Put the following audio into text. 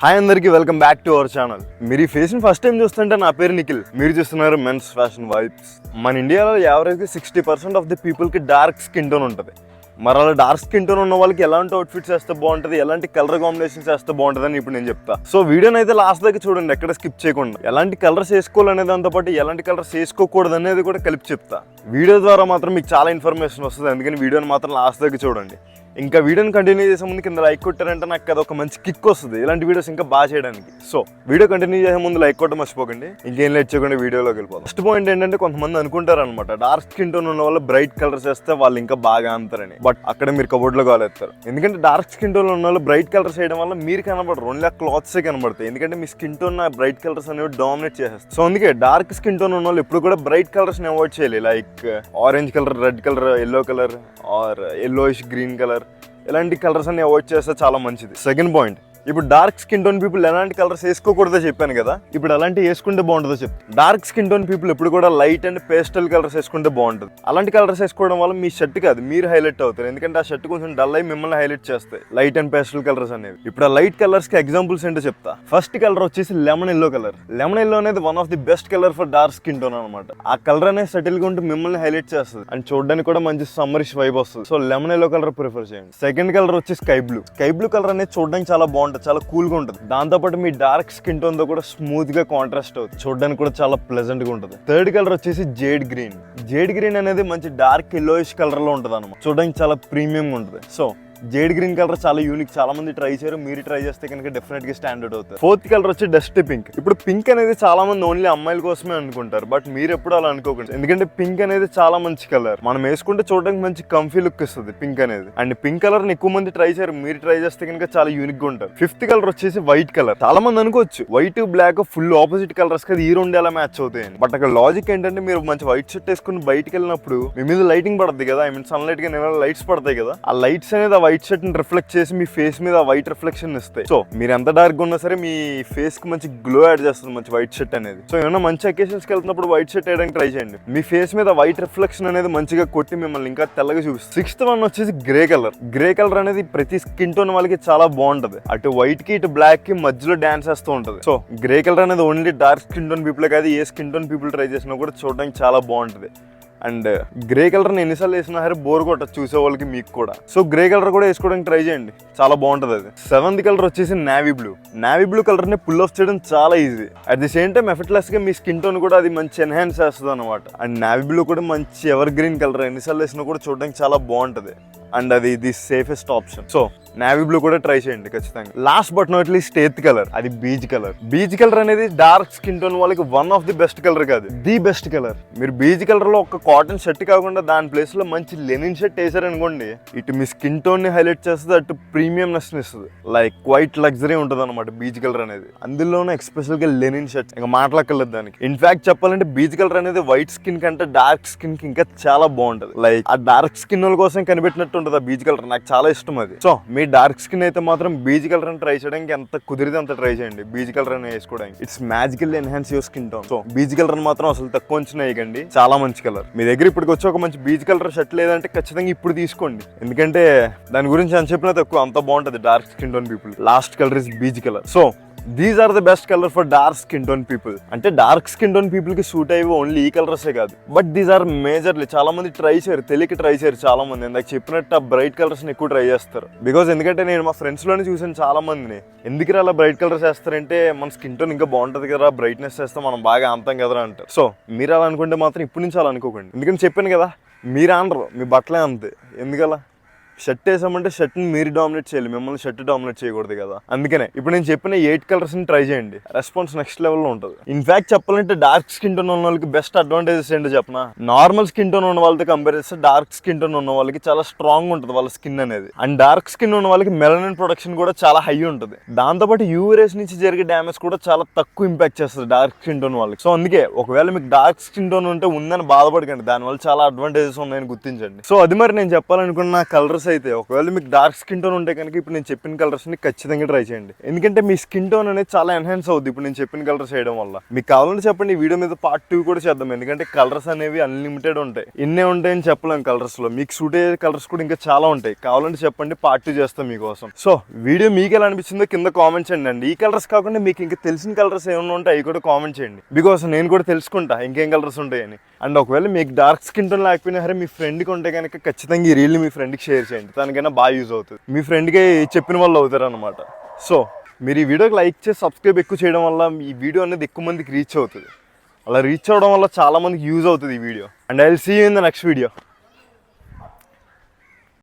Hi అందరికీ welcome back to our channel. మీరు ఈ ఫేస్ని ఫస్ట్ టైం చూస్తుంటే నా పేరు నిఖిల్. మీరు చూస్తున్నారు మెన్స్ ఫ్యాషన్ వైబ్స్. మన ఇండియాలో యావరేజ్గా 60% ఆఫ్ ది పీపుల్కి డార్క్ స్కిన్ టోన్ ఉంటుంది. మరి అలా డార్క్ స్కిన్ టోన్ ఉన్న వాళ్ళకి ఎలాంటి అవుట్ఫిట్స్ వేస్తే బాగుంటుంది, ఎలాంటి కలర్ కాంబినేషన్స్ వేస్తే బాగుంటుంది అని ఇప్పుడు నేను చెప్తా. సో వీడియోని అయితే లాస్ట్ దాకా చూడండి, ఎక్కడ స్కిప్ చేయకుండా. ఎలాంటి కలర్స్ వేసుకోవాలనే దాంతో పాటు ఎలాంటి కలర్స్ వేసుకోకూడదు అనేది కూడా కలిపి చెప్తా. వీడియో ద్వారా మాత్రం మీకు చాలా ఇన్ఫర్మేషన్ వస్తుంది, అందుకని వీడియోని మాత్రం లాస్ట్ దాకా చూడండి. ఇంకా వీడియోని కంటిన్యూ చేసే ముందు కింద లైక్ కొట్టారంటే నాకు అది ఒక మంచి కిక్ వస్తుంది ఇలాంటి వీడియోస్ ఇంకా బాగా చేయడానికి. సో వీడియో కంటిన్యూ చేసే ముందు లైక్ కొట్టడం మర్చిపోకండి. ఇంకేం లేట్ చేయకుండా వీడియోలోకి వెళ్ళిపోతాం. ఫస్ట్ పాయింట్ ఏంటంటే, కొంతమంది అనుకుంటారు అనమాట డార్క్ స్కిన్ టోన్ ఉన్న వాళ్ళు బ్రైట్ కలర్స్ వేస్తే వాళ్ళు ఇంకా బాగా అంతారని. బట్ అక్కడ మీరు కబోర్డ్లో కాలేస్తారు. ఎందుకంటే డార్క్ స్కిన్ టోన్ ఉన్న వాళ్ళు బ్రైట్ కలర్స్ వేయడం వల్ల మీరు కనబడరు, ఓన్లీ ఆ క్లాత్సే కనబడతాయి. ఎందుకంటే మీ స్కిన్ టోన్ బ్రైట్ కలర్స్ అనేవి డామినేట్ చేసేస్తారు. సో అందుకే డార్క్ స్కిన్ టోన్ ఉన్న వాళ్ళు ఎప్పుడు కూడా బ్రైట్ కలర్స్ని అవాయిడ్ చేయాలి. Like orange colour, red colour, yellow colour or yellowish green colour, ఇలాంటి కలర్స్ అన్ని అవాయిడ్ చేస్తే చాలా మంచిది. సెకండ్ పాయింట్, ఇప్పుడు డార్క్ స్కిన్ టోన్ పీపుల్ ఎలాంటి కలర్స్ వేసుకోకూడదో చెప్పాను కదా, ఇప్పుడు అలాంటి వేసుకుంటే బాగుంటుందో చెప్తాను. డార్క్ స్కిన్ టోన్ పీపుల్ ఎప్పుడు కూడా లైట్ అండ్ పేస్టల్ కలర్స్ వేసుకుంటే బాగుంటుంది. అలాంటి కలర్స్ వేసుకోవడం వల్ల మీ షర్ట్ కాదు మీరు హైలైట్ అవుతారు, ఎందుకంటే ఆ షర్ట్ కొంచెం డల్ అయి మిమ్మల్ని హైలైట్ చేస్తాయి లైట్ అండ్ పేస్టల్ కలర్స్ అనేవి. ఇప్పుడు ఆ లైట్ కలర్స్ కి ఎగ్జాంపుల్స్ ఏంటో చెప్తా. ఫస్ట్ కలర్ వచ్చేసి lemon yellow colour. Lemon yellow అనేది one of the best colour for dark skin tone అనమాట. ఆ కలర్ అనేది సెటిల్ గా ఉంటే మిమ్మల్ని హైలైట్ చేస్తుంది అండ్ చూడడానికి కూడా మంచి సమ్మరిష్ వైబ్ వస్తుంది. So lemon yellow colour prefer చేయండి. సెకండ్ కలర్ వచ్చి sky blue. Sky blue colour అనేది చూడడానికి చాలా బాగుంటుంది, చాలా కూల్ గా ఉంటుంది. దాంతోపాటు మీ డార్క్ స్కిన్ టోన్ తో కూడా స్మూత్ గా కాంట్రాస్ట్ అవుతుంది, చూడడానికి కూడా చాలా ప్లెజెంట్ గా ఉంటుంది. థర్డ్ కలర్ వచ్చేసి జేడ్ గ్రీన్. జేడ్ గ్రీన్ అనేది మంచి డార్క్ ఎల్లోయిష్ కలర్ లో ఉంటుంది అనమాట, చూడడానికి చాలా ప్రీమియం గా ఉంటుంది. సో జేడ్ గ్రీన్ కలర్ చాలా యూనిక్, చాలా మంది ట్రై చేయరు, మీరు ట్రై చేస్తే కనుక డెఫినెట్ గా స్టాండర్డ్ అవుతారు. ఫోర్త్ కలర్ వచ్చి డస్ట్ పింక్. ఇప్పుడు పింక్ అనేది చాలా మంది ఓన్లీ అమ్మాయిల కోసమే అనుకుంటారు, బట్ మీరు ఎప్పుడు అలా అనుకోకండి. ఎందుకంటే పింక్ అనేది చాలా మంచి కలర్, మనం వేసుకుంటే చూడడానికి మంచి కంఫీ లుక్ ఇస్తుంది పింక్ అనేది. అండ్ పింక్ కలర్ ని ఎక్కువ మంది ట్రై చేయరు, మీరు ట్రై చేస్తే కనుక చాలా యూనిక్ గా ఉంటారు. ఫిఫ్త్ కలర్ వచ్చేసి వైట్ కలర్. చాలా మంది అనుకోవచ్చు white black full opposite colours కదా, ఈ రెండు ఎలా మ్యాచ్ అవుతాయని. బట్ అక్కడ లాజిక్ ఏంటంటే, మీరు మంచి వైట్ షర్ట్ వేసుకుని బయటకు వెళ్ళినప్పుడు మీ మీద లైటింగ్ పడుతుంది కదా, ఐ మీన్ సన్ లైట్ గా లైట్స్ పడతాయి కదా, ఆ లైట్స్ అనేది ఆ వైట్ షర్ట్ ని రిఫ్లెక్ట్ చేసి మీ ఫేస్ మీద వైట్ రిఫ్లెక్షన్ ఇస్తాయి. సో మీరు ఎంత డార్క్ ఉన్నా సరే మీ ఫేస్ కి మంచి గ్లో యాడ్ చేస్తుంది మంచి వైట్ షర్ట్ అనేది. సో ఏమైనా మంచి అకేషన్స్ కి వెళ్తున్నప్పుడు వైట్ షర్ట్ వేయడానికి ట్రై చేయండి, మీ ఫేస్ మీద వైట్ రిఫ్లెక్షన్ అనేది మంచిగా కొట్టి మిమ్మల్ని ఇంకా తెల్లగా చూపిస్తుంది. సిక్స్త్ వన్ వచ్చేసి గ్రే కలర్. గ్రే కలర్ అనేది ప్రతి స్కిన్ టోన్ వాళ్ళకి చాలా బాగుంటది, అటు వైట్ కి ఇటు బ్లాక్ కి మధ్యలో డాన్స్ వేస్తూ ఉంటది. సో గ్రే కలర్ అనేది only dark skin tone people కాదు, ఏ స్కిన్ టోన్ పీపుల్ ట్రై చేసినా కూడా చూడడానికి చాలా బాగుంటది. అండ్ గ్రే కలర్ ఎన్నిసార్లు వేసినా సరే బోర్ కొట్టదు చూసే వాళ్ళకి, మీకు కూడా. సో గ్రే కలర్ కూడా వేసుకోవడానికి ట్రై చేయండి, చాలా బాగుంటుంది అది. సెవెంత్ కలర్ వచ్చేసి navy blue. Navy blue colour ని పుల్ ఆఫ్ చేయడం చాలా easy, at the same time effortless గా మీ స్కిన్ టోన్ కూడా అది మంచి ఎన్హాన్స్ చేస్తుంది అనమాట. అండ్ నావీ బ్లూ కూడా మంచి ఎవర్ గ్రీన్ కలర్, ఎన్నిసార్లు వేసినా కూడా చూడడానికి చాలా బాగుంటది అండ్ అది the safest option. So navy blue కూడా ట్రై చేయండి ఖచ్చితంగా. Last but not least eighth colour, అది బీచ్ కలర్. బీచ్ కలర్ అనేది డార్క్ స్కిన్ టోన్ వాళ్ళకి one of the best colour కాదు, ది బెస్ట్ కలర్. మీరు బీచ్ కలర్ లో ఒక కాటన్ షర్ట్ కాకుండా దాని ప్లేస్ లో మంచి లెనిన్ షర్ట్ వేసారనుకోండి, ఇటు మీ స్కిన్ టోన్ ని హైలైట్ చేస్తుంది, అటు ప్రీమియంనెస్ ఇస్తుంది, లైక్ క్వైట్ లగ్జరీ ఉంటుంది అనమాట బీచ్ కలర్ అనేది. అందులోనే ఎక్స్పెషల్ గా లెనిన్ షర్ట్ ఇంకా మాట్లాడలేదు దానికి. ఇన్ఫాక్ట్ చెప్పాలంటే బీచ్ కలర్ అనేది వైట్ స్కిన్ కంటే డార్క్ స్కిన్ కి ఇంకా చాలా బాగుంటది. లైక్ ఆ డార్క్ స్కిన్ వాళ్ళ కోసం కనిపెట్టినట్టు ఉంటుంది ఆ బీచ్ కలర్, నాకు చాలా ఇష్టం అది. సో మీ డార్క్ స్కిన్ అయితే మాత్రం బీచ్ కలర్ అని ట్రై చేయడానికి ఎంత కుదిరితే అంత ట్రై చేయండి, బీచ్ కలర్ అని వేసుకోవడానికి. It's magical enhance your skin tone. So beach colour అని మాత్రం అసలు తక్కువ అంచనా వేయకండి, చాలా మంచి కలర్. మీ దగ్గర ఇప్పటికి వచ్చి ఒక మంచి బీచ్ కలర్ షర్ట్ లేదంటే ఖచ్చితంగా ఇప్పుడు తీసుకోండి, ఎందుకంటే దాని గురించి అని చెప్పినా తక్కువ, అంత బాగుంటది dark skin tone people. Last colour is beach colour. So these are the best colour for dark skin tone people. అంటే డార్క్ స్కిన్ టోన్ పీపుల్ కి సూట్ అయ్యి ఓన్లీ ఈ కలర్సే కాదు, బట్ దీస్ ఆర్ మేజర్లీ చాలా మంది ట్రై చేయరు, తెలియక ట్రై చేయరు చాలా మంది. ఇందాక చెప్పినట్టు ఆ బ్రైట్ కలర్స్ ఎక్కువ ట్రై చేస్తారు. బికాజ్ ఎందుకంటే నేను మా ఫ్రెండ్స్ లోనే చూసాను చాలా మందిని, ఎందుకు అలా బ్రైట్ కలర్స్ వేస్తారంటే మన స్కిన్ టోన్ ఇంకా బాగుంటది కదా, బ్రైట్నెస్ వేస్తే మనం బాగా అంతం కదా అంటారు. సో మీరు అలా అనుకుంటే మాత్రం ఇప్పటి నుంచి అలా అనుకోకండి, ఎందుకంటే చెప్పాను కదా మీరు అనరు, మీ బట్టలే అంతే. ఎందుకలా? షర్ట్ వేసామంటే షర్ట్ని మీరు డామినేట్ చేయాలి, మిమ్మల్ని షర్ట్ డామినేట్ చేయకూడదు కదా. అందుకనే ఇప్పుడు నేను చెప్పిన 8 కలర్స్ ని ట్రై చేయండి, రెస్పాన్స్ నెక్స్ట్ లెవెల్లో ఉంటుంది. ఇన్ఫాక్ట్ చెప్పాలంటే డార్క్ స్కిన్ టోన్ ఉన్న వాళ్ళకి బెస్ట్ అడ్వాంటేజెస్ ఏంటో చెప్పనా, నార్మల్ స్కిన్ టోన్ ఉన్న వాళ్ళతో కంపేర్ చేస్తే డార్క్ స్కిన్ టోన్ ఉన్న వాళ్ళకి చాలా స్ట్రాంగ్ ఉంటుంది వాళ్ళ స్కిన్ అనేది. అండ్ డార్క్ స్కిన్ ఉన్న వాళ్ళకి మెలనిన్ ప్రొడక్షన్ కూడా చాలా హై ఉంటుంది. దాంతోపాటు యూవీ రేస్ నుంచి జరిగే డ్యామేజ్ కూడా చాలా తక్కువ ఇంపాక్ట్ చేస్తుంది డార్క్ స్కిన్ టోన్ వాళ్ళకి. సో అందుకే ఒకవేళ మీకు డార్క్ స్కిన్ టోన్ ఉంటే ఉందని బాధపడకండి, దానివల్ల చాలా అడ్వాంటేజెస్ ఉన్నాయని గుర్తించండి. సో అది మరి నేను చెప్పాలనుకున్న కలర్స్ కలర్స్ అయితే ఒకవేళ మీకు డార్క్ స్కిన్ టోన్ ఉంటే కనుక ఇప్పుడు నేను చెప్పిన కలర్స్ని ఖచ్చితంగా ట్రై చేయండి. ఎందుకంటే మీ స్కిన్ టోన్ అనేది చాలా ఎన్హాన్స్ అవుద్ది ఇప్పుడు నేను చెప్పిన కలర్స్ చేయడం వల్ల. మీకు కావాలంటే చెప్పండి, ఈ వీడియో మీద పార్ట్ 2 కూడా చేద్దాం. ఎందుకంటే కలర్స్ అనేవి అన్లిమిటెడ్ ఉంటాయి, ఇన్నే ఉంటాయని చెప్పలేం. కలర్స్లో మీకు సూట్ అయ్యే కలర్స్ కూడా ఇంకా చాలా ఉంటాయి. కావాలంటే చెప్పండి, పార్ట్ 2 చేస్తాం మీకోసం. సో వీడియో మీకు ఎలా అనిపించిందో కింద కామెంట్ చేయండి అండి. ఈ కలర్స్ కాకుండా మీకు ఇంకా తెలిసిన కలర్స్ ఏమైనా ఉంటాయి అవి కూడా కామెంట్ చేయండి. బికాస్ నేను కూడా తెలుసుకుంటా ఇంకేం కలర్స్ ఉంటాయని. అండ్ ఒకవేళ మీకు డార్క్ స్కిన్ టోన్ లేకపోయినా సరే మీ ఫ్రెండ్కి ఉంటే కనుక ఖచ్చితంగా ఈ రీల్ని మీ ఫ్రెండ్కి షేర్ చేయండి. తనకైనా బాగా యూజ్ అవుతుంది, మీ ఫ్రెండ్కి చెప్పిన వాళ్ళు అవుతారు అనమాట. సో మీరు ఈ వీడియోకి లైక్ చేసి సబ్స్క్రైబ్ ఎక్కువ చేయడం వల్ల ఈ వీడియో అనేది ఎక్కువ మందికి రీచ్ అవుతుంది. అలా రీచ్ అవ్వడం వల్ల చాలా మందికి యూజ్ అవుతుంది ఈ video. And I will see you in the next video.